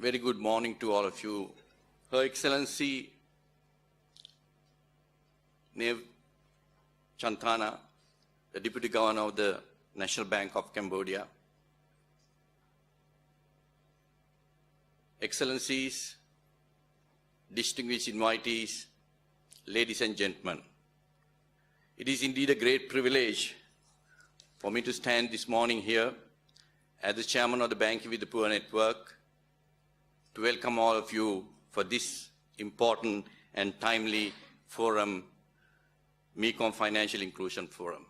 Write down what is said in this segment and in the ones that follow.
Very good morning to all of you. Her Excellency Nev Chantana, the Deputy Governor of the National Bank of Cambodia, Excellencies, distinguished invitees, ladies and gentlemen. It is indeed a great privilege for me to stand this morning here as the Chairman of the Banking with the Poor Network to welcome all of you for this important and timely forum, Mekong Financial Inclusion Forum.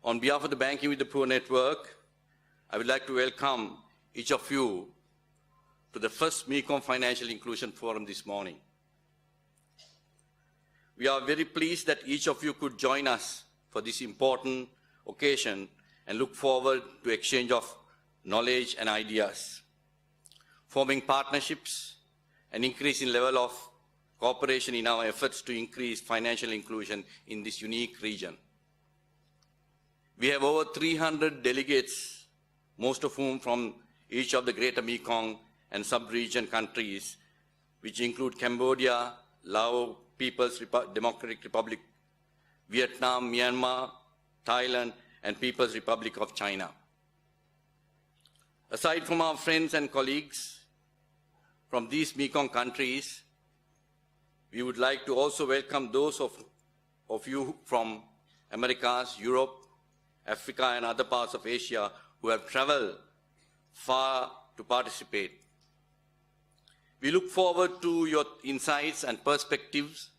On behalf of the Banking with the Poor Network, I would like to welcome each of you to the first Mekong Financial Inclusion Forum this morning. We are very pleased that each of you could join us for this important occasion and look forward to exchange of knowledge and ideas, forming partnerships and increasing level of cooperation in our efforts to increase financial inclusion in this unique region. We have over 300 delegates, most of whom from each of the greater Mekong and sub-region countries, which include Cambodia, Laos, People's Democratic Republic, Vietnam, Myanmar, Thailand, and People's Republic of China. Aside from our friends and colleagues from these Mekong countries, we would like to also welcome those of you from Americas, Europe, Africa, and other parts of Asia who have traveled far to participate. We look forward to your insights and perspectives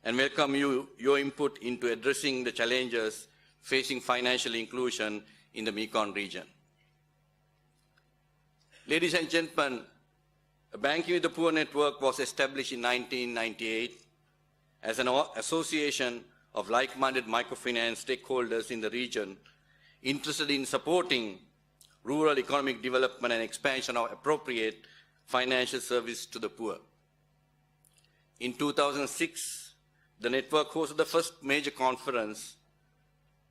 and welcome your input into addressing the challenges facing financial inclusion in the Mekong region. Ladies and gentlemen, the Banking with the Poor Network was established in 1998 as an association of like-minded microfinance stakeholders in the region interested in supporting rural economic development and expansion of appropriate financial service to the poor. In 2006, the network hosted the first major conference,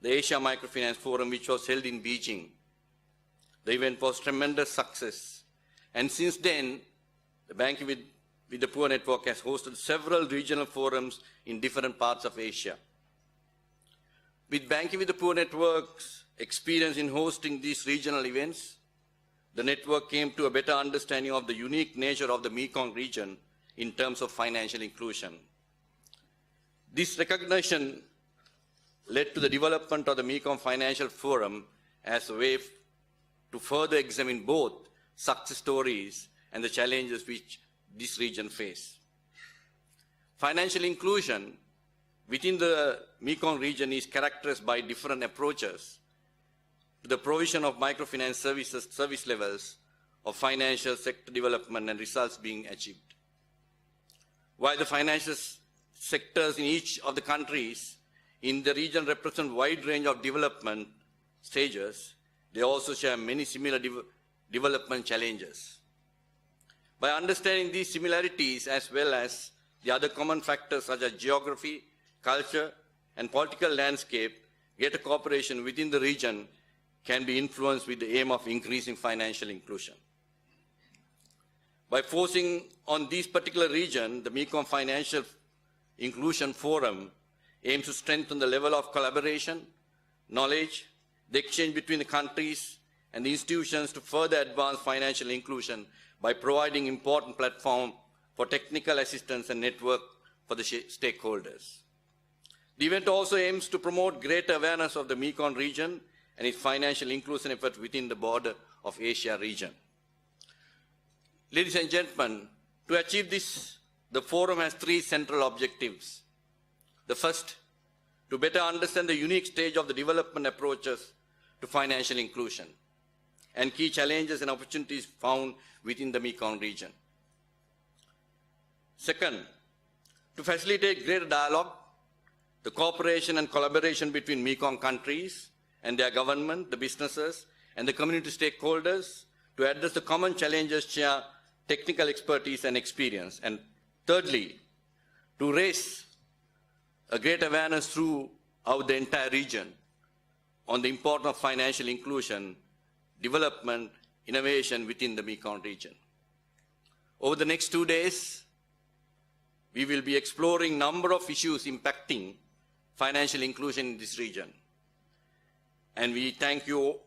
the Asia Microfinance Forum, which was held in Beijing. The event was a tremendous success. And since then, the Banking with the Poor Network has hosted several regional forums in different parts of Asia. With Banking with the Poor Network's experience in hosting these regional events, the network came to a better understanding of the unique nature of the Mekong region in terms of financial inclusion. This recognition led to the development of the Mekong Financial Forum as a way to further examine both success stories and the challenges which this region faces. Financial inclusion within the Mekong region is characterized by different approaches to the provision of microfinance service levels of financial sector development and results being achieved. While the financial sectors in each of the countries in the region represent a wide range of development stages, they also share many similar development challenges. By understanding these similarities as well as the other common factors such as geography, culture, and political landscape, greater cooperation within the region can be influenced with the aim of increasing financial inclusion. By focusing on this particular region, the Mekong Financial Inclusion Forum aims to strengthen the level of collaboration, knowledge, the exchange between the countries and the institutions to further advance financial inclusion by providing important platform for technical assistance and network for the stakeholders. The event also aims to promote greater awareness of the Mekong region and its financial inclusion effort within the border of Asia region. Ladies and gentlemen, to achieve this, the forum has three central objectives. The first, to better understand the unique stage of the development approaches to financial inclusion and key challenges and opportunities found within the Mekong region. Second, to facilitate greater dialogue, the cooperation and collaboration between Mekong countries and their government, the businesses, and the community stakeholders to address the common challenges, share technical expertise and experience. And thirdly, to raise a great awareness throughout the entire region on the importance of financial inclusion, development, innovation within the Mekong region. Over the next 2 days, we will be exploring a number of issues impacting financial inclusion in this region. And we thank you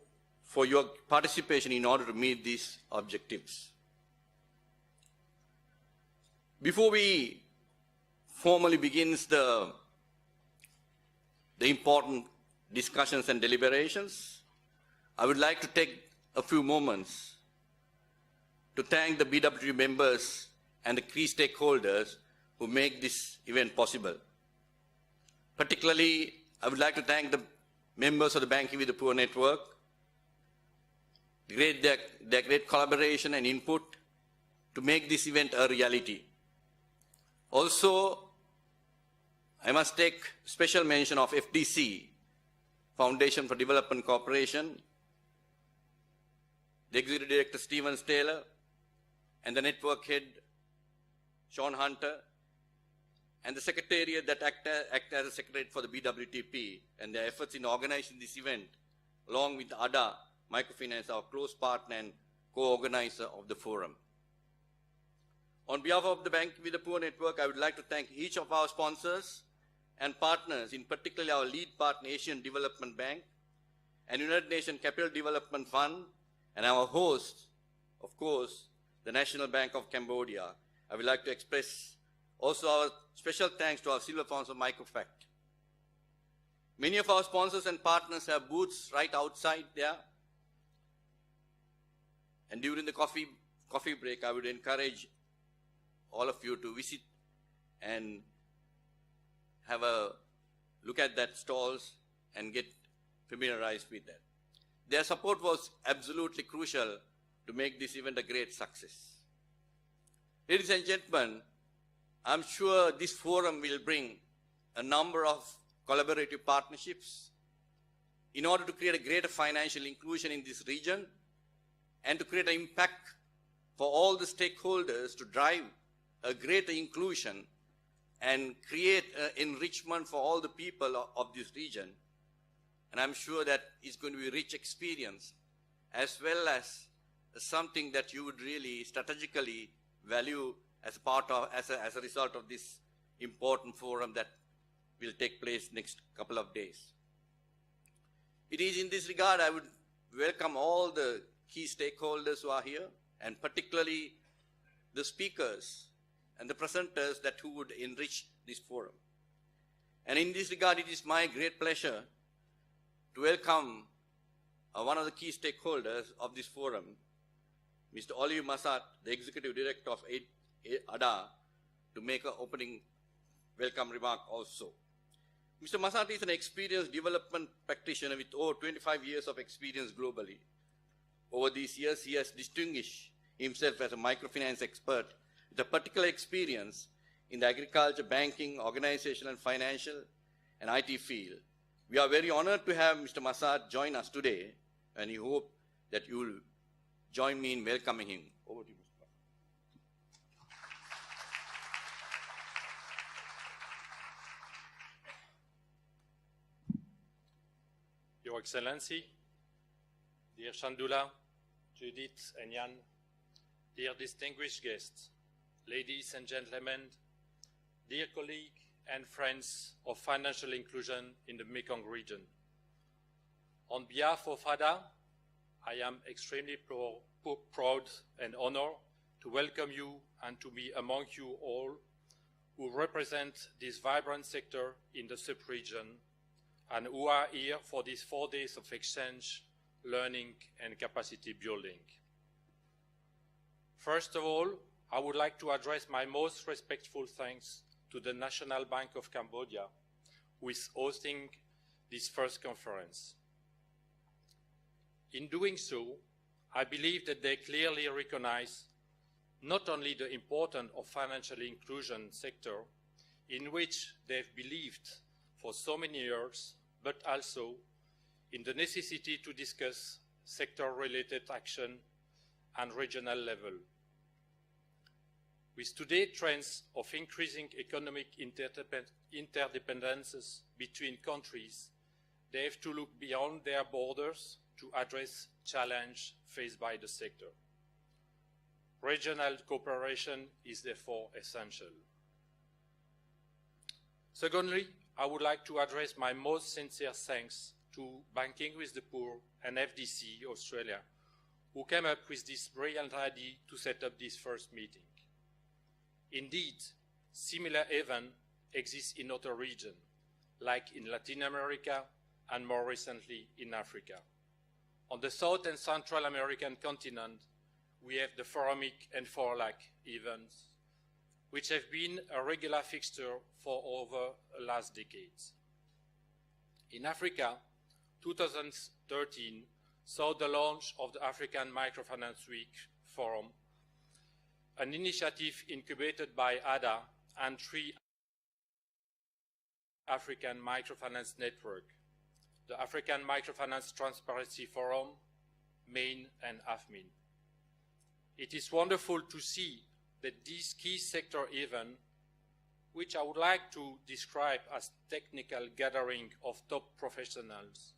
for your participation in order to meet these objectives. Before we formally begin the important discussions and deliberations, I would like to take a few moments to thank the BWT members and the key stakeholders who make this event possible. Particularly, I would like to thank the members of the Banking with the Poor Network, their great collaboration and input to make this event a reality. Also, I must take special mention of FDC, Foundation for Development Cooperation, the Executive Director Stephen Taylor, and the network head Sean Hunter, and the secretariat that act as a secretariat for the BWTP, and their efforts in organizing this event, along with ADA Microfinance, our close partner and co-organizer of the forum. On behalf of the Bank with the Poor Network, I would like to thank each of our sponsors and partners, in particular our lead partner, Asian Development Bank, and United Nations Capital Development Fund, and our host, of course, the National Bank of Cambodia. I would like to express also our special thanks to our silver sponsor, Microfact. Many of our sponsors and partners have booths right outside there. And during the coffee break, I would encourage all of you to visit and have a look at that stalls and get familiarized with that. Their support was absolutely crucial to make this event a great success. Ladies and gentlemen, I'm sure this forum will bring a number of collaborative partnerships in order to create a greater financial inclusion in this region and to create an impact for all the stakeholders to drive a greater inclusion and create enrichment for all the people of this region. And I'm sure that it's going to be a rich experience, as well as something that you would really strategically value as a part of, as a result of this important forum that will take place next couple of days. It is in this regard I would welcome all the key stakeholders who are here, and particularly the speakers and the presenters who would enrich this forum. And in this regard, it is my great pleasure to welcome one of the key stakeholders of this forum, Mr. Olive Massat, the Executive Director of ADA, to make an opening welcome remark also. Mr. Massat is an experienced development practitioner with over 25 years of experience globally. Over these years, he has distinguished himself as a microfinance expert with a particular experience in the agriculture, banking, organizational, financial, and IT field. We are very honored to have Mr. Massat join us today, and we hope that you will join me in welcoming him. Over to you, Mr. Massat. Your Excellency, dear Shandula, Judith and Jan, dear distinguished guests, ladies and gentlemen, dear colleagues and friends of financial inclusion in the Mekong region. On behalf of ADA, I am extremely proud and honored to welcome you and to be among you all who represent this vibrant sector in the sub-region and who are here for these 4 days of exchange, learning, and capacity building. First of all, I would like to address my most respectful thanks to the National Bank of Cambodia, who is hosting this first conference. In doing so, I believe that they clearly recognize not only the importance of financial inclusion sector, in which they've believed for so many years, but also in the necessity to discuss sector-related action and regional level. With today's trends of increasing economic interdependences between countries, they have to look beyond their borders to address challenges faced by the sector. Regional cooperation is therefore essential. Secondly, I would like to address my most sincere thanks to Banking with the Poor and FDC Australia, who came up with this brilliant idea to set up this first meeting. Indeed, similar events exist in other regions, like in Latin America and more recently in Africa. On the South and Central American continent, we have the Forumic and Forlac events, which have been a regular fixture for over the last decades. In Africa, 2013 saw the launch of the African Microfinance Week Forum, an initiative incubated by ADA and 3 African Microfinance Network, the African Microfinance Transparency Forum, MAIN and AFMIN. It is wonderful to see that these key sector events, which I would like to describe as technical gathering of top professionals,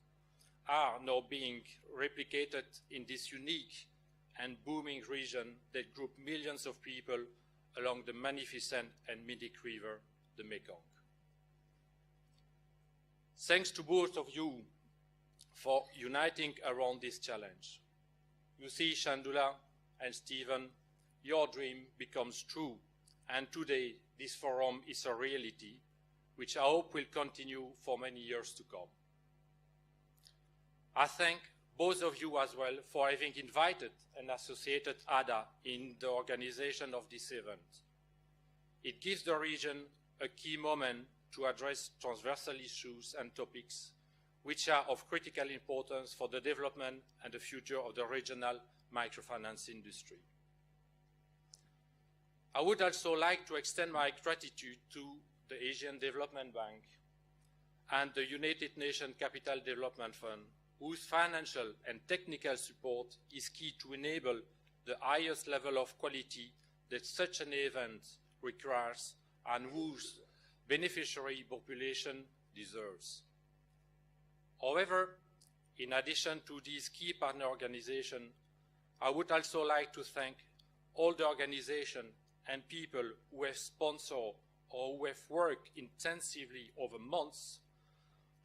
are now being replicated in this unique and booming region that groups millions of people along the magnificent and mythic river, the Mekong. Thanks to both of you for uniting around this challenge. You see, Shandula and Stephen, your dream becomes true, and today this forum is a reality, which I hope will continue for many years to come. I thank both of you as well for having invited and associated ADA in the organization of this event. It gives the region a key moment to address transversal issues and topics which are of critical importance for the development and the future of the regional microfinance industry. I would also like to extend my gratitude to the Asian Development Bank and the United Nations Capital Development Fund, whose financial and technical support is key to enable the highest level of quality that such an event requires and whose beneficiary population deserves. However, in addition to these key partner organizations, I would also like to thank all the organizations and people who have sponsored or who have worked intensively over months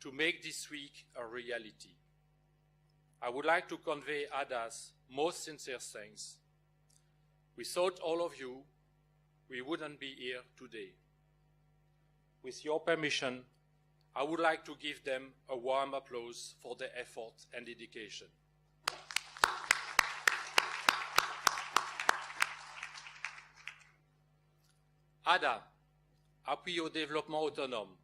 to make this week a reality. I would like to convey ADA's most sincere thanks. Without all of you, we wouldn't be here today. With your permission, I would like to give them a warm applause for their effort and dedication. ADA, Appui au Développement Autonome,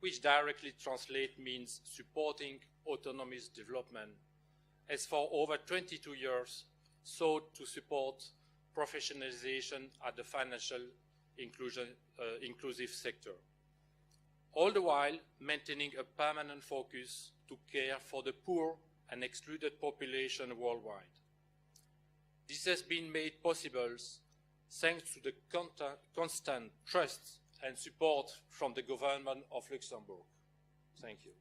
which directly translates means supporting autonomous development, has for over 22 years sought to support professionalization at the financial inclusive sector, all the while maintaining a permanent focus to care for the poor and excluded population worldwide. This has been made possible thanks to the constant trust and support from the government of Luxembourg. Thank you.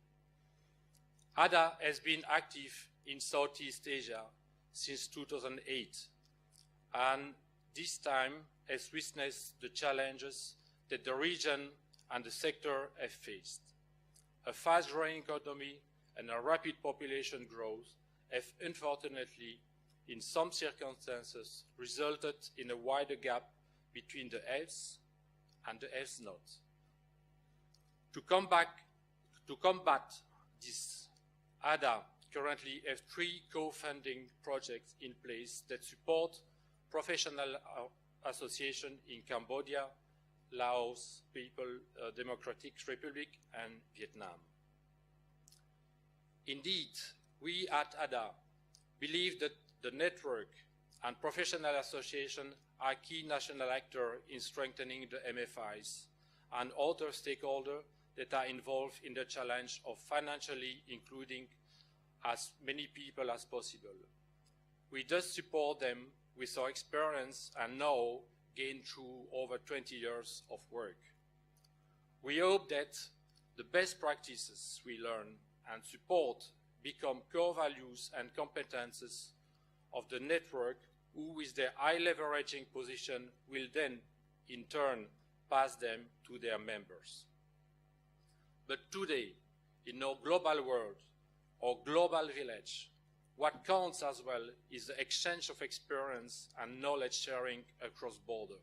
ADA has been active in Southeast Asia since 2008, and this time has witnessed the challenges that the region and the sector have faced. A fast-growing economy and a rapid population growth have unfortunately, in some circumstances, resulted in a wider gap between the haves and the have-not. To combat this, ADA currently have 3 co-funding projects in place that support professional association in Cambodia, Laos, Democratic Republic, and Vietnam. Indeed, we at ADA believe that the network and professional association are key national actors in strengthening the MFIs and other stakeholders that are involved in the challenge of financially including as many people as possible. We thus support them with our experience and know gained through over 20 years of work. We hope that the best practices we learn and support become core values and competences of the network, who with their high leveraging position will then in turn pass them to their members. But today, in our global world, our global village, what counts as well is the exchange of experience and knowledge sharing across borders.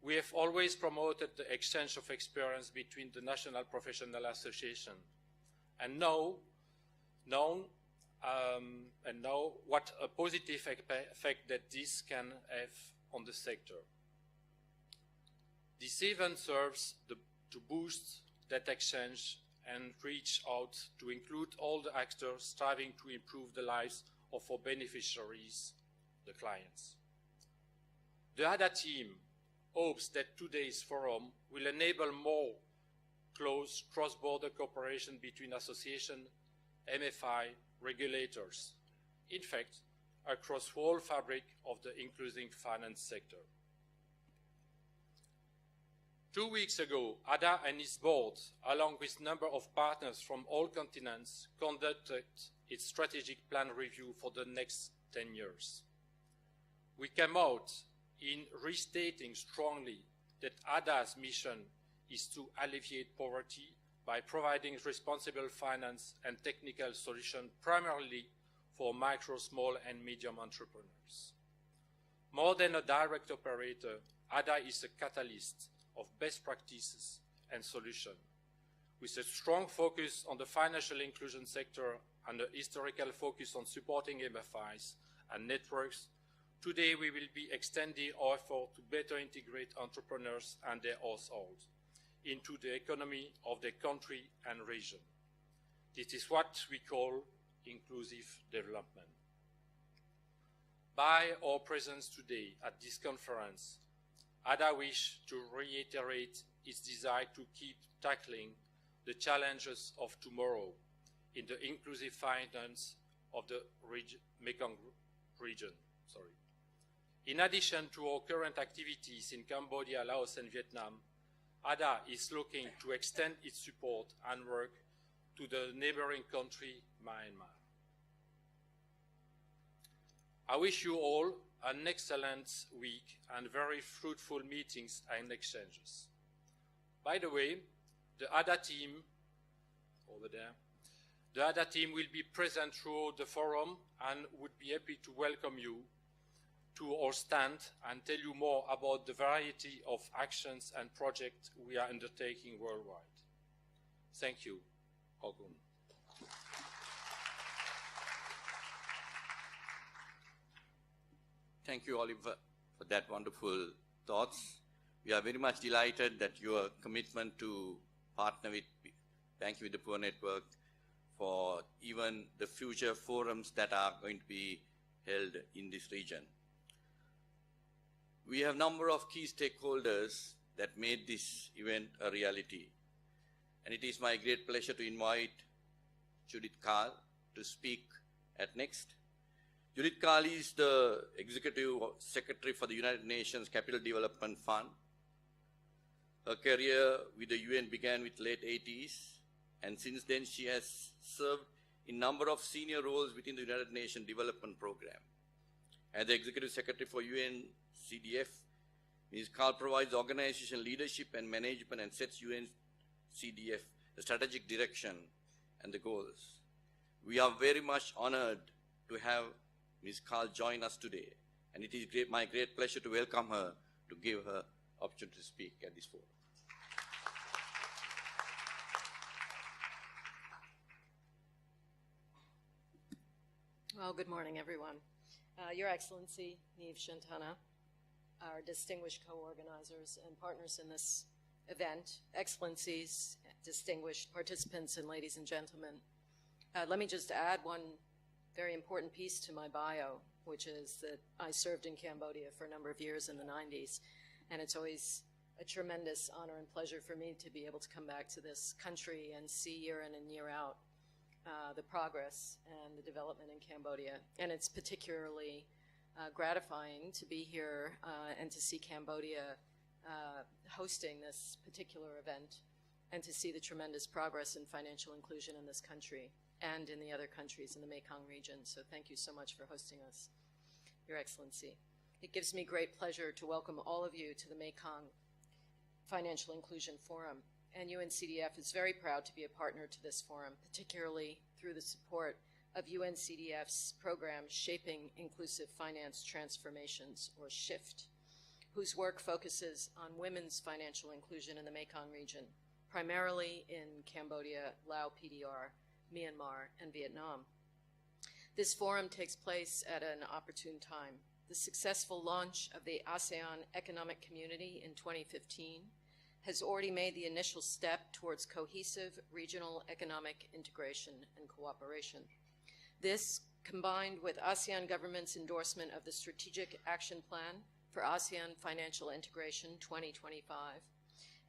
We have always promoted the exchange of experience between the national professional association, and now what a positive effect that this can have on the sector. This event serves to boost that exchange and reach out to include all the actors striving to improve the lives of our beneficiaries, the clients. The ADA team hopes that today's forum will enable more close cross-border cooperation between association, MFI, regulators, in fact, across the whole fabric of the inclusive finance sector. 2 weeks ago, ADA and its board, along with a number of partners from all continents, conducted its strategic plan review for the next 10 years. We came out in restating strongly that ADA's mission is to alleviate poverty by providing responsible finance and technical solutions primarily for micro, small and medium entrepreneurs. More than a direct operator, ADA is a catalyst of best practices and solutions. With a strong focus on the financial inclusion sector and a historical focus on supporting MFIs and networks, today we will be extending our effort to better integrate entrepreneurs and their households into the economy of their country and region. This is what we call inclusive development. By our presence today at this conference, ADA wishes to reiterate its desire to keep tackling the challenges of tomorrow in the inclusive finance of the Mekong region. In addition to our current activities in Cambodia, Laos and Vietnam, ADA is looking to extend its support and work to the neighboring country, Myanmar. I wish you all an excellent week and very fruitful meetings and exchanges. By the way, the ADA team, over there, the ADA team will be present throughout the forum and would be happy to welcome you to our stand and tell you more about the variety of actions and projects we are undertaking worldwide. Thank you, Ogun. Thank you, Oliver, for that wonderful thoughts. We are very much delighted that your commitment to partner with Banking with the Poor Network for even the future forums that are going to be held in this region. We have a number of key stakeholders that made this event a reality. And it is my great pleasure to invite Judith Karl to speak at next. Judith Karl is the Executive Secretary for the United Nations Capital Development Fund. Her career with the UN began with late 80s, and since then she has served in a number of senior roles within the United Nations Development Program. As the Executive Secretary for UN CDF, Ms. Karl provides organization leadership and management and sets UN CDF the strategic direction and the goals. We are very much honored to have Ms. Karl join us today, and it is my great pleasure to welcome her to give her opportunity to speak at this forum. Well, good morning, everyone. Your Excellency, Niamh Shintana, our distinguished co-organizers and partners in this event, Excellencies, distinguished participants, and ladies and gentlemen. Let me just add one very important piece to my bio, which is that I served in Cambodia for a number of years in the 90s, and it's always a tremendous honor and pleasure for me to be able to come back to this country and see year in and year out the progress and the development in Cambodia. And it's particularly gratifying to be here and to see Cambodia hosting this particular event and to see the tremendous progress in financial inclusion in this country and in the other countries in the Mekong region. So thank you so much for hosting us. Your Excellency. It gives me great pleasure to welcome all of you to the Mekong Financial Inclusion Forum, and UNCDF is very proud to be a partner to this forum, particularly through the support of UNCDF's program Shaping Inclusive Finance Transformations, or SHIFT, whose work focuses on women's financial inclusion in the Mekong region, primarily in Cambodia, Laos, PDR, Myanmar, and Vietnam. This forum takes place at an opportune time. The successful launch of the ASEAN Economic Community in 2015 has already made the initial step towards cohesive regional economic integration and cooperation. This, combined with ASEAN government's endorsement of the Strategic Action Plan for ASEAN Financial Integration 2025,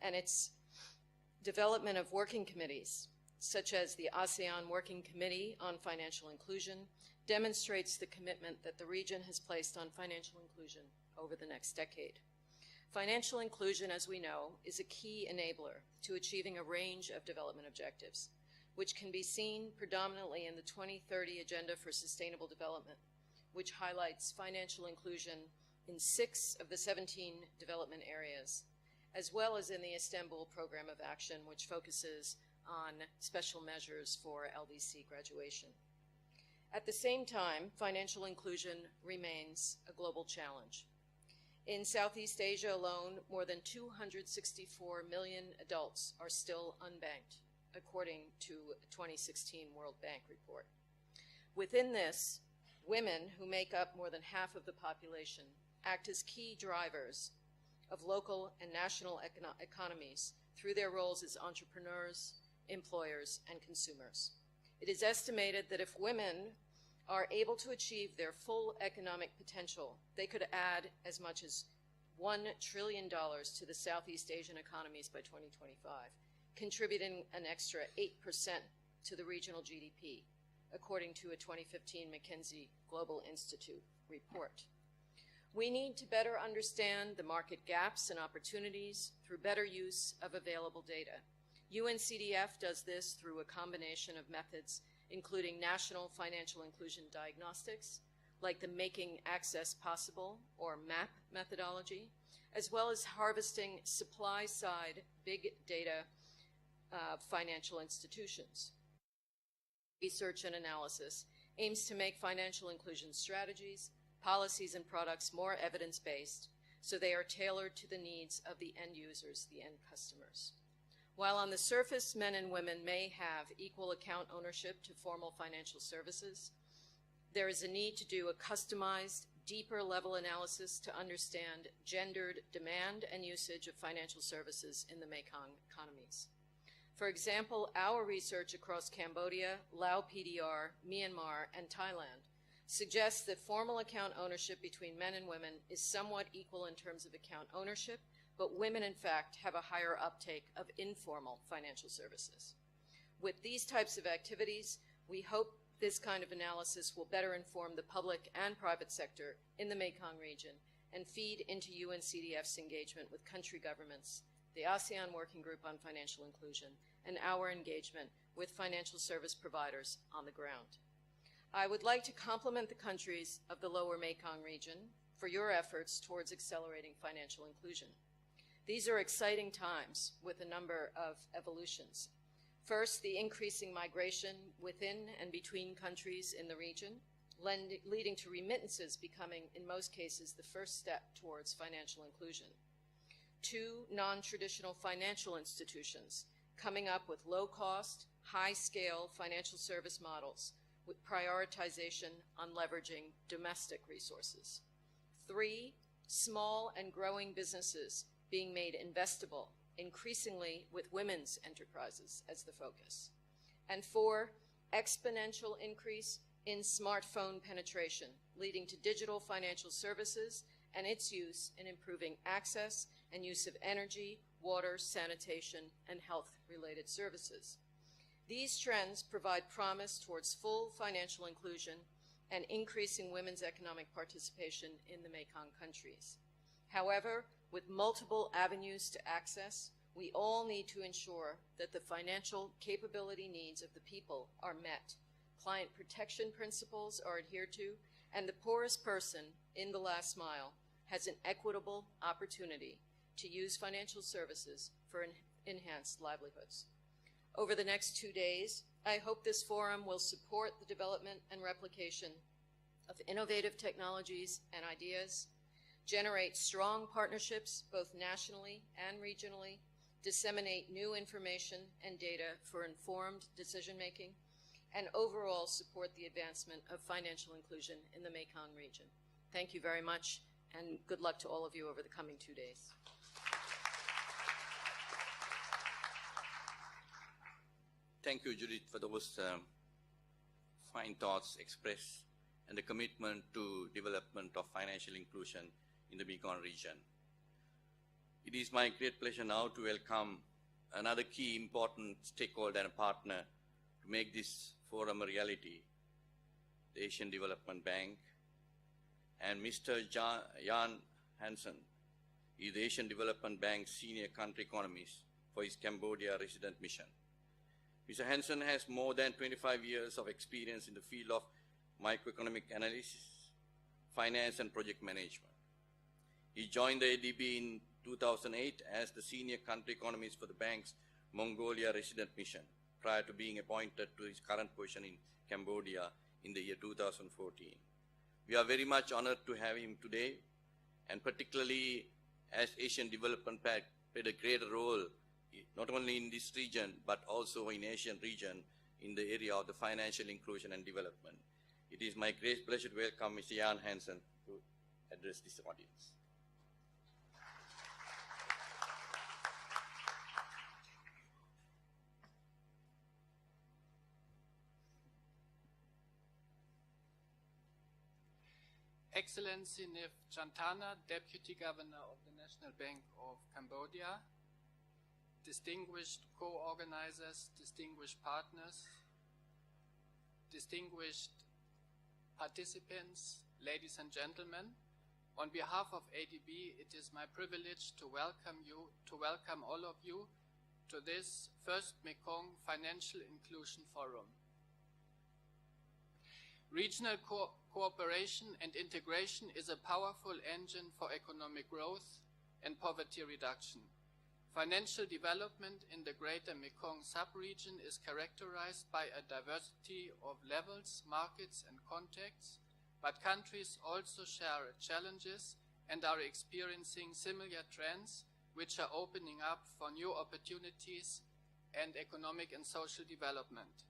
and its development of working committees, such as the ASEAN Working Committee on Financial Inclusion, demonstrates the commitment that the region has placed on financial inclusion over the next decade. Financial inclusion, as we know, is a key enabler to achieving a range of development objectives, which can be seen predominantly in the 2030 Agenda for Sustainable Development, which highlights financial inclusion in 6 of the 17 development areas, as well as in the Istanbul Program of Action, which focuses on special measures for LDC graduation. At the same time, financial inclusion remains a global challenge. In Southeast Asia alone, more than 264 million adults are still unbanked, according to a 2016 World Bank report. Within this, women, who make up more than half of the population, act as key drivers of local and national economies through their roles as entrepreneurs, employers, and consumers. It is estimated that if women are able to achieve their full economic potential, they could add as much as $1 trillion to the Southeast Asian economies by 2025, contributing an extra 8% to the regional GDP, according to a 2015 McKinsey Global Institute report. We need to better understand the market gaps and opportunities through better use of available data. UNCDF does this through a combination of methods, including national financial inclusion diagnostics, like the Making Access Possible, or MAP methodology, as well as harvesting supply-side big data financial institutions. Research and analysis aims to make financial inclusion strategies, policies, and products more evidence-based, so they are tailored to the needs of the end users, the end customers. While on the surface, men and women may have equal account ownership to formal financial services, there is a need to do a customized, deeper level analysis to understand gendered demand and usage of financial services in the Mekong economies. For example, our research across Cambodia, Laos, PDR, Myanmar, and Thailand suggests that formal account ownership between men and women is somewhat equal in terms of account ownership, but women, in fact, have a higher uptake of informal financial services. With these types of activities, we hope this kind of analysis will better inform the public and private sector in the Mekong region and feed into UNCDF's engagement with country governments, the ASEAN Working Group on Financial Inclusion, and our engagement with financial service providers on the ground. I would like to compliment the countries of the Lower Mekong region for your efforts towards accelerating financial inclusion. These are exciting times with a number of evolutions. First, the increasing migration within and between countries in the region, leading to remittances becoming, in most cases, the first step towards financial inclusion. 2, non-traditional financial institutions coming up with low-cost, high-scale financial service models with prioritization on leveraging domestic resources. 3, small and growing businesses being made investable, increasingly with women's enterprises as the focus. And 4, exponential increase in smartphone penetration, leading to digital financial services and its use in improving access and use of energy, water, sanitation, and health-related services. These trends provide promise towards full financial inclusion and increasing women's economic participation in the Mekong countries. However, with multiple avenues to access, we all need to ensure that the financial capability needs of the people are met, client protection principles are adhered to, and the poorest person in the last mile has an equitable opportunity to use financial services for enhanced livelihoods. Over the next 2 days, I hope this forum will support the development and replication of innovative technologies and ideas, generate strong partnerships both nationally and regionally, disseminate new information and data for informed decision-making, and overall support the advancement of financial inclusion in the Mekong region. Thank you very much, and good luck to all of you over the coming 2 days. Thank you, Judith, for those fine thoughts expressed and the commitment to development of financial inclusion in the Mekong region. It is my great pleasure now to welcome another key important stakeholder and partner to make this forum a reality, the Asian Development Bank, and Mr. Jan Hansen is the Asian Development Bank's senior country economist for his Cambodia resident mission. Mr. Hansen has more than 25 years of experience in the field of microeconomic analysis, finance, and project management. He joined the ADB in 2008 as the senior country economist for the bank's Mongolia resident mission, prior to being appointed to his current position in Cambodia in the year 2014. We are very much honored to have him today, and particularly as Asian Development Bank played a greater role not only in this region, but also in Asian region in the area of the financial inclusion and development. It is my great pleasure to welcome Mr. Jan Hansen to address this audience. Excellency Niv Chantana, Deputy Governor of the National Bank of Cambodia, distinguished co-organizers, distinguished partners, distinguished participants, ladies and gentlemen, on behalf of ADB, it is my privilege to welcome all of you to this first Mekong Financial Inclusion Forum. Regional cooperation and integration is a powerful engine for economic growth and poverty reduction. Financial development in the greater Mekong sub-region is characterized by a diversity of levels, markets, and contexts, but countries also share challenges and are experiencing similar trends which are opening up for new opportunities and economic and social development.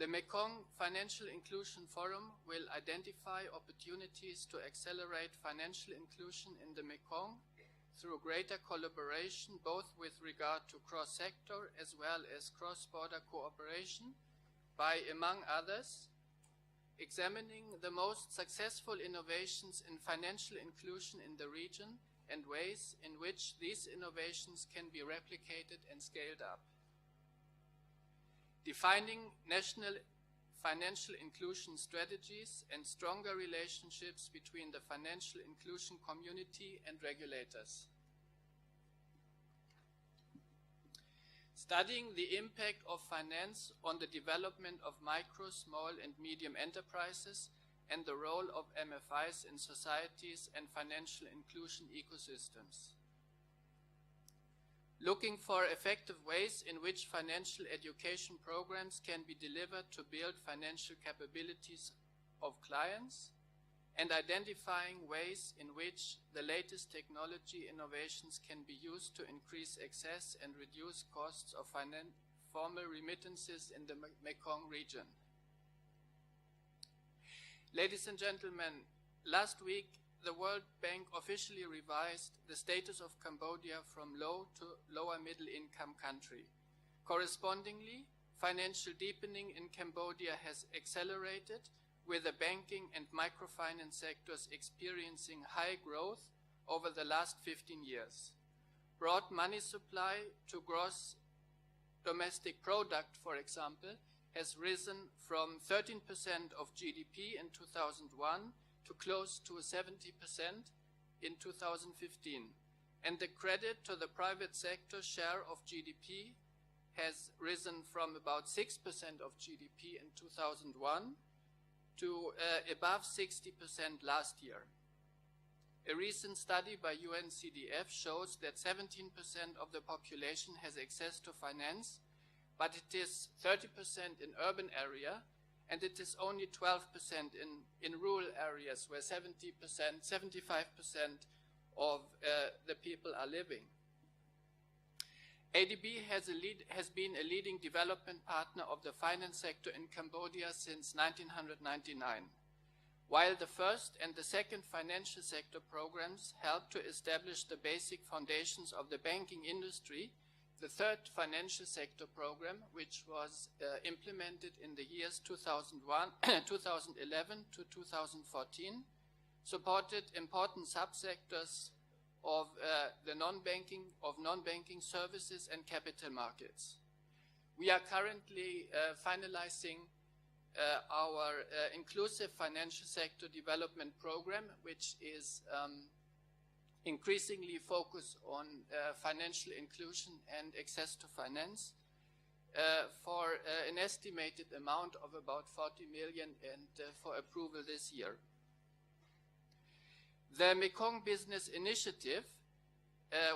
The Mekong Financial Inclusion Forum will identify opportunities to accelerate financial inclusion in the Mekong through greater collaboration, both with regard to cross-sector as well as cross-border cooperation, by, among others, examining the most successful innovations in financial inclusion in the region and ways in which these innovations can be replicated and scaled up. Defining national financial inclusion strategies and stronger relationships between the financial inclusion community and regulators. Studying the impact of finance on the development of micro, small, and medium enterprises and the role of MFIs in societies and financial inclusion ecosystems. Looking for effective ways in which financial education programs can be delivered to build financial capabilities of clients, and identifying ways in which the latest technology innovations can be used to increase access and reduce costs of formal remittances in the Mekong region. Ladies and gentlemen, last week, the World Bank officially revised the status of Cambodia from low to lower middle income country. Correspondingly, financial deepening in Cambodia has accelerated, with the banking and microfinance sectors experiencing high growth over the last 15 years. Broad money supply to gross domestic product, for example, has risen from 13% of GDP in 2001 to close to 70% in 2015. And the credit to the private sector share of GDP has risen from about 6% of GDP in 2001 to above 60% last year. A recent study by UNCDF shows that 17% of the population has access to finance, but it is 30% in urban area, and it is only 12% in rural areas where 75% of the people are living. ADB has been a leading development partner of the finance sector in Cambodia since 1999. While the first and the second financial sector programs helped to establish the basic foundations of the banking industry, the third financial sector program, which was implemented in the years 2011 to 2014, supported important subsectors of non-banking services and capital markets. We are currently finalizing our inclusive financial sector development program, which is increasingly focused on financial inclusion and access to finance for an estimated amount of about 40 million and for approval this year. The Mekong Business Initiative,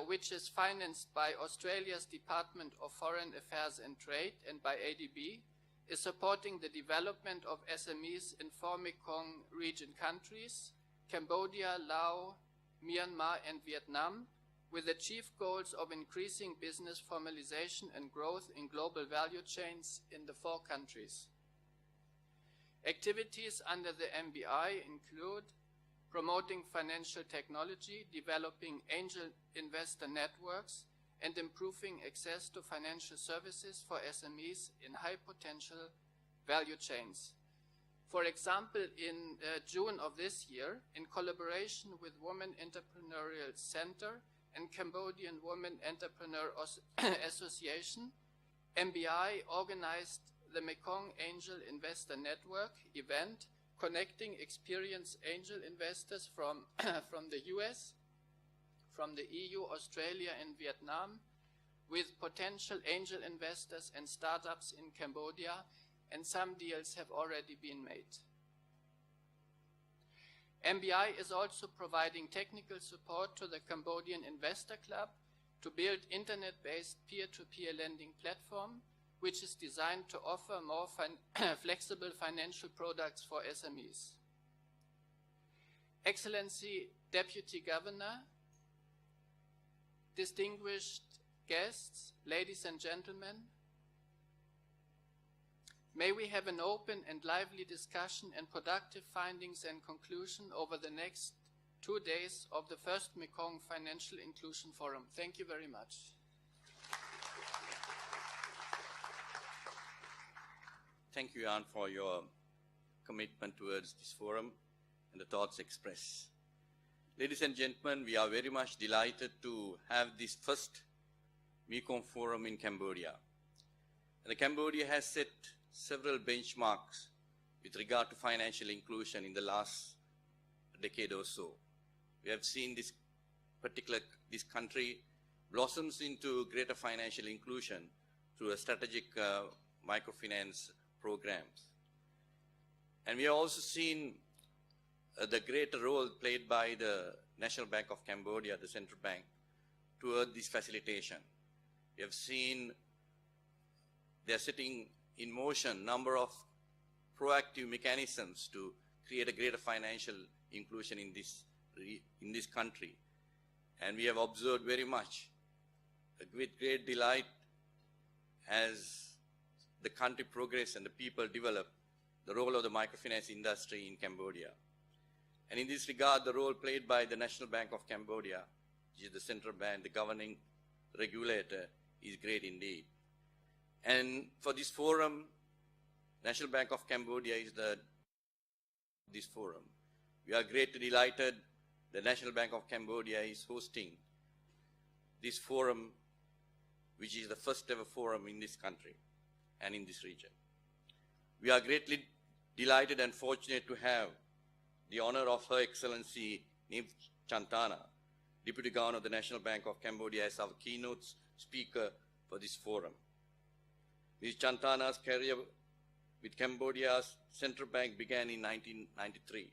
which is financed by Australia's Department of Foreign Affairs and Trade and by ADB, is supporting the development of SMEs in 4 Mekong region countries, Cambodia, Laos, Myanmar and Vietnam, with the chief goals of increasing business formalization and growth in global value chains in the 4 countries. Activities under the MBI include promoting financial technology, developing angel investor networks, and improving access to financial services for SMEs in high potential value chains. For example, in June of this year, in collaboration with Women Entrepreneurial Center and Cambodian Women Entrepreneur Association, MBI organized the Mekong Angel Investor Network event, connecting experienced angel investors from the US, from the EU, Australia and Vietnam, with potential angel investors and startups in Cambodia, and some deals have already been made. MBI is also providing technical support to the Cambodian Investor Club to build internet-based peer-to-peer lending platform, which is designed to offer more flexible financial products for SMEs. Excellency Deputy Governor, distinguished guests, ladies and gentlemen, may we have an open and lively discussion and productive findings and conclusion over the next 2 days of the first Mekong Financial Inclusion Forum. Thank you very much. Thank you, Jan, for your commitment towards this forum and the thoughts expressed. Ladies and gentlemen, we are very much delighted to have this first Mekong Forum in Cambodia. And Cambodia has set several benchmarks with regard to financial inclusion in the last decade or so. We have seen this country blossoms into greater financial inclusion through a strategic microfinance programs. And we have also seen the greater role played by the National Bank of Cambodia, the central bank, toward this facilitation. We have seen they are setting in motion number of proactive mechanisms to create a greater financial inclusion in this country. And we have observed very much with great delight as the country progress and the people develop the role of the microfinance industry in Cambodia. And in this regard, the role played by the National Bank of Cambodia, which is the central bank, the governing regulator, is great indeed. And for this forum, National Bank of Cambodia is this forum. We are greatly delighted the National Bank of Cambodia is hosting this forum, which is the first ever forum in this country and in this region. We are greatly delighted and fortunate to have the honor of Her Excellency Niv Chantana, Deputy Governor of the National Bank of Cambodia, as our keynote speaker for this forum. Ms. Chantana's career with Cambodia's central bank began in 1993.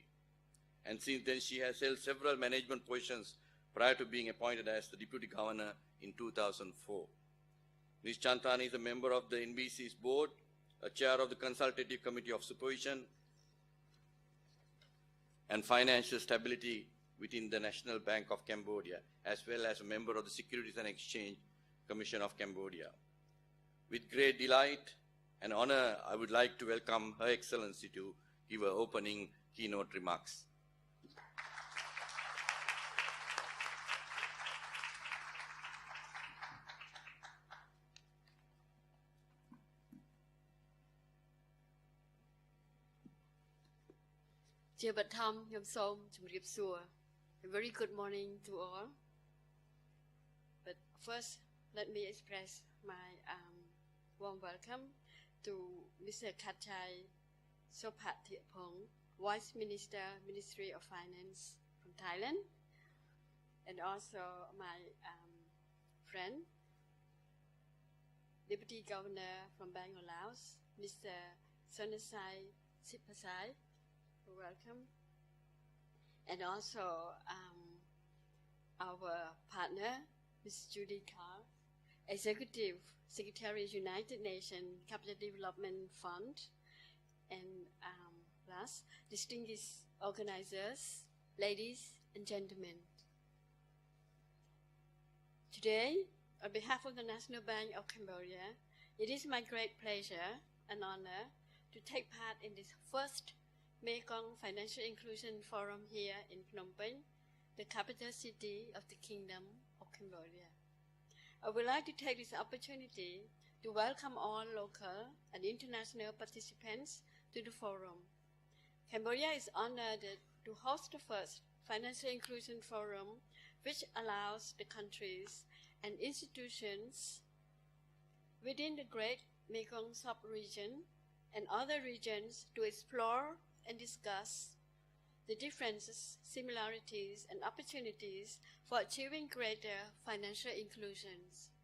And since then, she has held several management positions prior to being appointed as the Deputy Governor in 2004. Ms. Chantani is a member of the NBC's board, a chair of the Consultative Committee of Supervision and Financial Stability within the National Bank of Cambodia, as well as a member of the Securities and Exchange Commission of Cambodia. With great delight and honor, I would like to welcome Her Excellency to give her opening keynote remarks. Dear Batam, Yamsom, Chumrip Sur, a very good morning to all. But first, let me express my warm welcome to Mr. Kachai Sopatiapong, Vice Minister, Ministry of Finance from Thailand, and also my friend, Deputy Governor from Bangladesh, Mr. Sonasai Sipasai. Welcome. And also our partner, Ms. Judy Carr, Executive Secretary, United Nations Capital Development Fund, and last, distinguished organizers, ladies and gentlemen. Today, on behalf of the National Bank of Cambodia, it is my great pleasure and honor to take part in this first Mekong Financial Inclusion Forum here in Phnom Penh, the capital city of the Kingdom of Cambodia. I would like to take this opportunity to welcome all local and international participants to the forum. Cambodia is honored to host the first Financial Inclusion Forum, which allows the countries and institutions within the Great Mekong sub-region and other regions to explore and discuss the differences, similarities, and opportunities for achieving greater financial inclusions.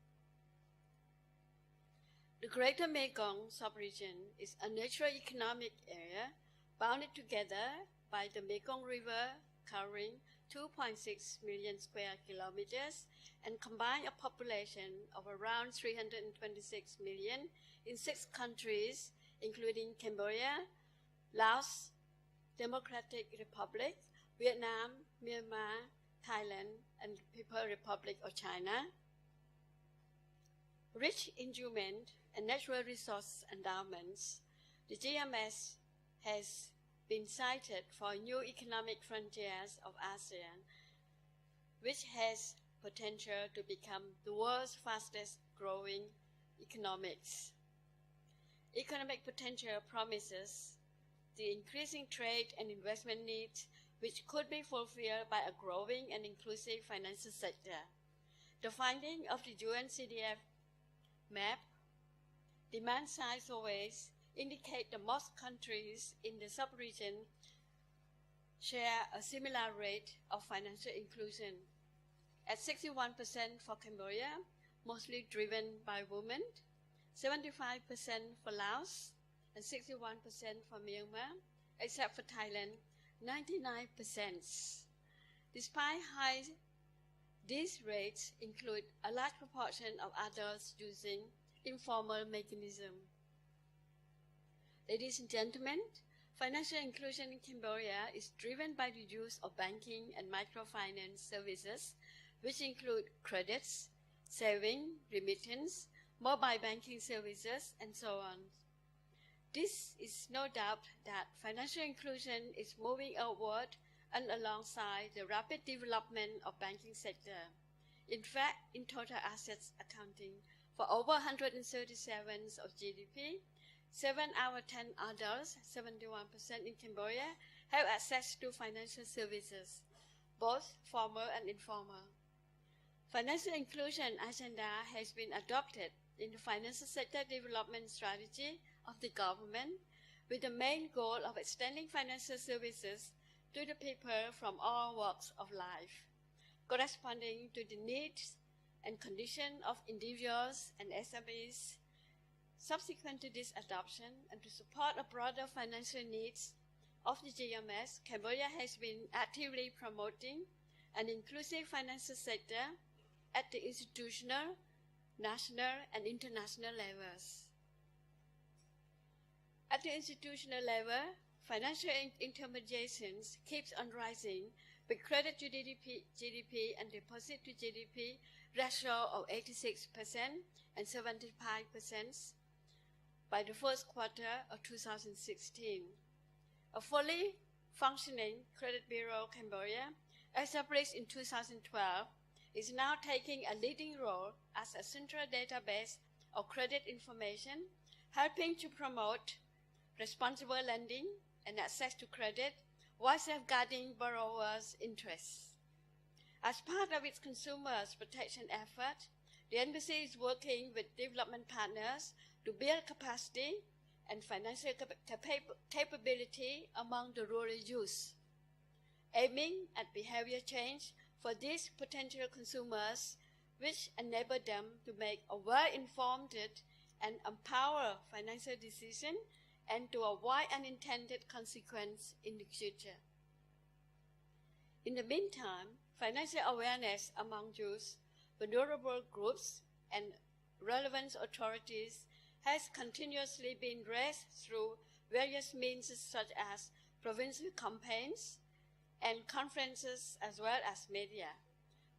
The Greater Mekong sub-region is a natural economic area bounded together by the Mekong River, covering 2.6 million square kilometers and combine a population of around 326 million in 6 countries, including Cambodia, Laos, Democratic Republic, Vietnam, Myanmar, Thailand, and People's Republic of China. Rich in human and natural resource endowments, the GMS has been cited for new economic frontiers of ASEAN, which has potential to become the world's fastest growing economics. Economic potential promises the increasing trade and investment needs, which could be fulfilled by a growing and inclusive financial sector. The finding of the UNCDF map, demand-side surveys, indicate that most countries in the sub-region share a similar rate of financial inclusion. At 61% for Cambodia, mostly driven by women, 75% for Laos, and 61% for Myanmar, except for Thailand, 99%. Despite high, these rates include a large proportion of adults using informal mechanisms. Ladies and gentlemen, financial inclusion in Cambodia is driven by the use of banking and microfinance services, which include credits, saving, remittance, mobile banking services, and so on. This is no doubt that financial inclusion is moving outward and alongside the rapid development of banking sector. In fact, in total assets accounting for over 137% of GDP, 7 out of 10 adults, 71% in Cambodia, have access to financial services, both formal and informal. Financial inclusion agenda has been adopted in the financial sector development strategy of the government, with the main goal of extending financial services to the people from all walks of life, corresponding to the needs and conditions of individuals and SMEs, Subsequent to this adoption and to support the broader financial needs of the GMS, Cambodia has been actively promoting an inclusive financial sector at the institutional, national, and international levels. At the institutional level, financial intermediations keeps on rising with credit to GDP and deposit to GDP ratio of 86% and 75% by the first quarter of 2016. A fully functioning credit bureau, Cambodia, established in 2012, is now taking a leading role as a central database of credit information, helping to promote responsible lending and access to credit while safeguarding borrowers' interests. As part of its consumers' protection effort, the embassy is working with development partners to build capacity and financial capability among the rural youth, aiming at behavior change for these potential consumers, which enable them to make a well-informed and empowered financial decision and to avoid unintended consequences in the future. In the meantime, financial awareness among youth, vulnerable groups, and relevant authorities has continuously been raised through various means such as provincial campaigns and conferences as well as media.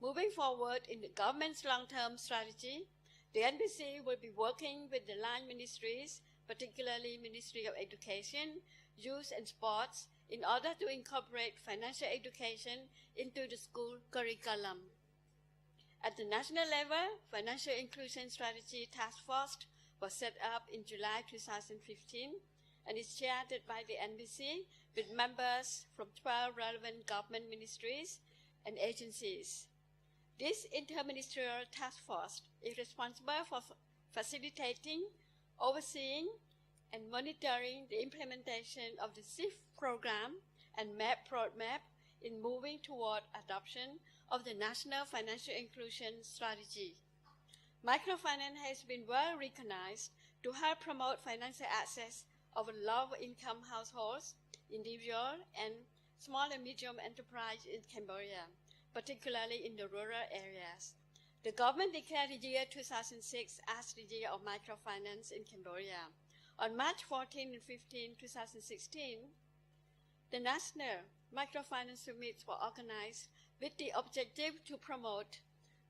Moving forward in the government's long-term strategy, the NBC will be working with the line ministries, particularly Ministry of Education, Youth and Sports, in order to incorporate financial education into the school curriculum. At the national level, Financial Inclusion Strategy Task Force was set up in July 2015 and is chaired by the NBC with members from 12 relevant government ministries and agencies. This interministerial task force is responsible for facilitating, overseeing, and monitoring the implementation of the SIF program and MAP roadmap in moving toward adoption of the National Financial Inclusion Strategy. Microfinance has been well recognized to help promote financial access of low-income households, individual and small and medium enterprise in Cambodia, particularly in the rural areas. The government declared the year 2006 as the year of microfinance in Cambodia. On March 14 and 15, 2016, the National Microfinance Summits were organized with the objective to promote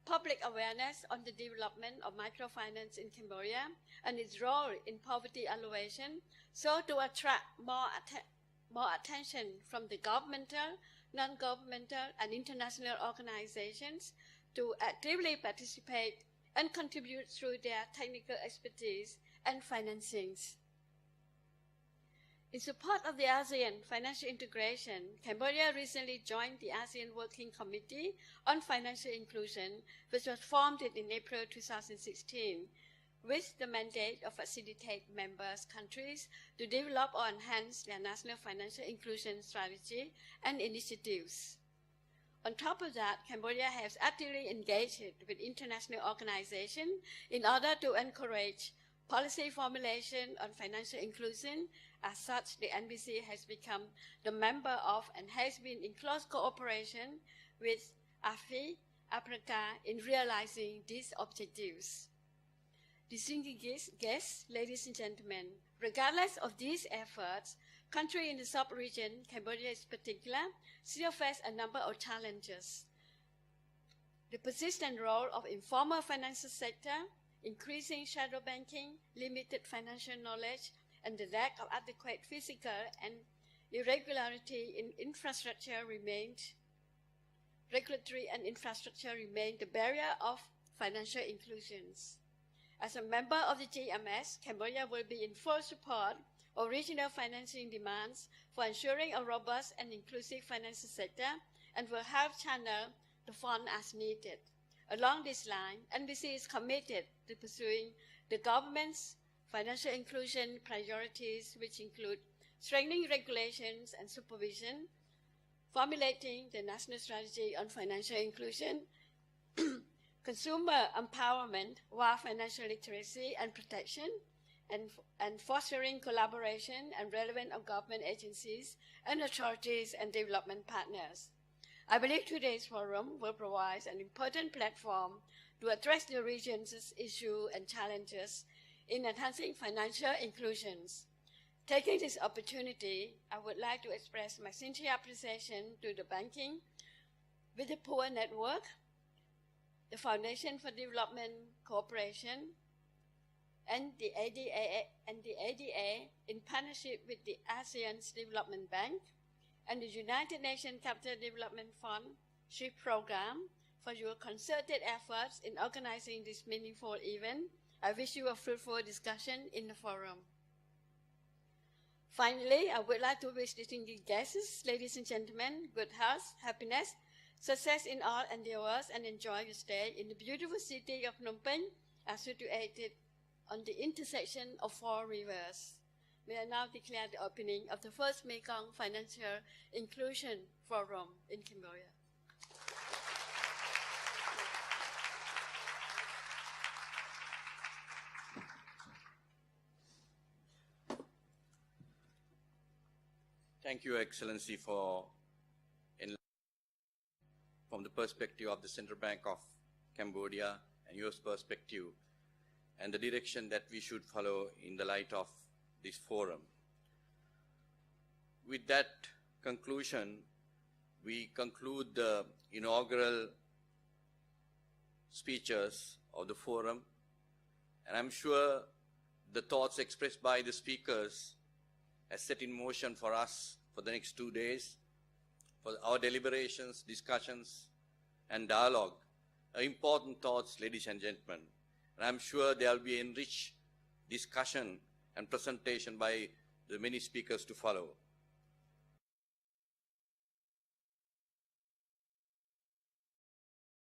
public awareness on the development of microfinance in Cambodia and its role in poverty alleviation, so to attract more attention from the governmental, non-governmental, and international organizations to actively participate and contribute through their technical expertise and financings. In support of the ASEAN financial integration, Cambodia recently joined the ASEAN Working Committee on Financial Inclusion, which was formed in April 2016, with the mandate of facilitate members' countries to develop or enhance their national financial inclusion strategy and initiatives. On top of that, Cambodia has actively engaged with international organizations in order to encourage policy formulation on financial inclusion. As such, the NBC has become the member of and has been in close cooperation with AFI, Africa, in realizing these objectives. Distinguished guests, ladies and gentlemen, regardless of these efforts, countries in the sub-region, Cambodia in particular, still face a number of challenges. The persistent role of informal financial sector, increasing shadow banking, limited financial knowledge, and the lack of adequate physical and irregularity in infrastructure regulatory and infrastructure remain the barrier of financial inclusions. As a member of the GMS, Cambodia will be in full support of regional financing demands for ensuring a robust and inclusive financial sector and will help channel the fund as needed. Along this line, NBC is committed to pursuing the government's financial inclusion priorities, which include strengthening regulations and supervision, formulating the national strategy on financial inclusion, consumer empowerment, while financial literacy and protection, and fostering collaboration and relevance of government agencies and authorities and development partners. I believe today's forum will provide an important platform to address the region's issues and challenges in enhancing financial inclusion. Taking this opportunity, I would like to express my sincere appreciation to the Banking with the Poor Network, the Foundation for Development Cooperation, and the ADA in partnership with the ASEAN's Development Bank and the United Nations Capital Development Fund SHIP program for your concerted efforts in organizing this meaningful event. I wish you a fruitful discussion in the forum. Finally, I would like to wish distinguished guests, ladies and gentlemen, good health, happiness, success in all endeavors, and enjoy your stay in the beautiful city of Phnom Penh, as situated on the intersection of 4 rivers. May I now declare the opening of the first Mekong Financial Inclusion Forum in Cambodia. Thank you, Excellency, for from the perspective of the Central Bank of Cambodia and your perspective and the direction that we should follow in the light of this forum. With that conclusion, we conclude the inaugural speeches of the forum, and I'm sure the thoughts expressed by the speakers has set in motion for us for the next 2 days, for our deliberations, discussions, and dialogue. Important thoughts, ladies and gentlemen. And I'm sure there will be enriched discussion and presentation by the many speakers to follow.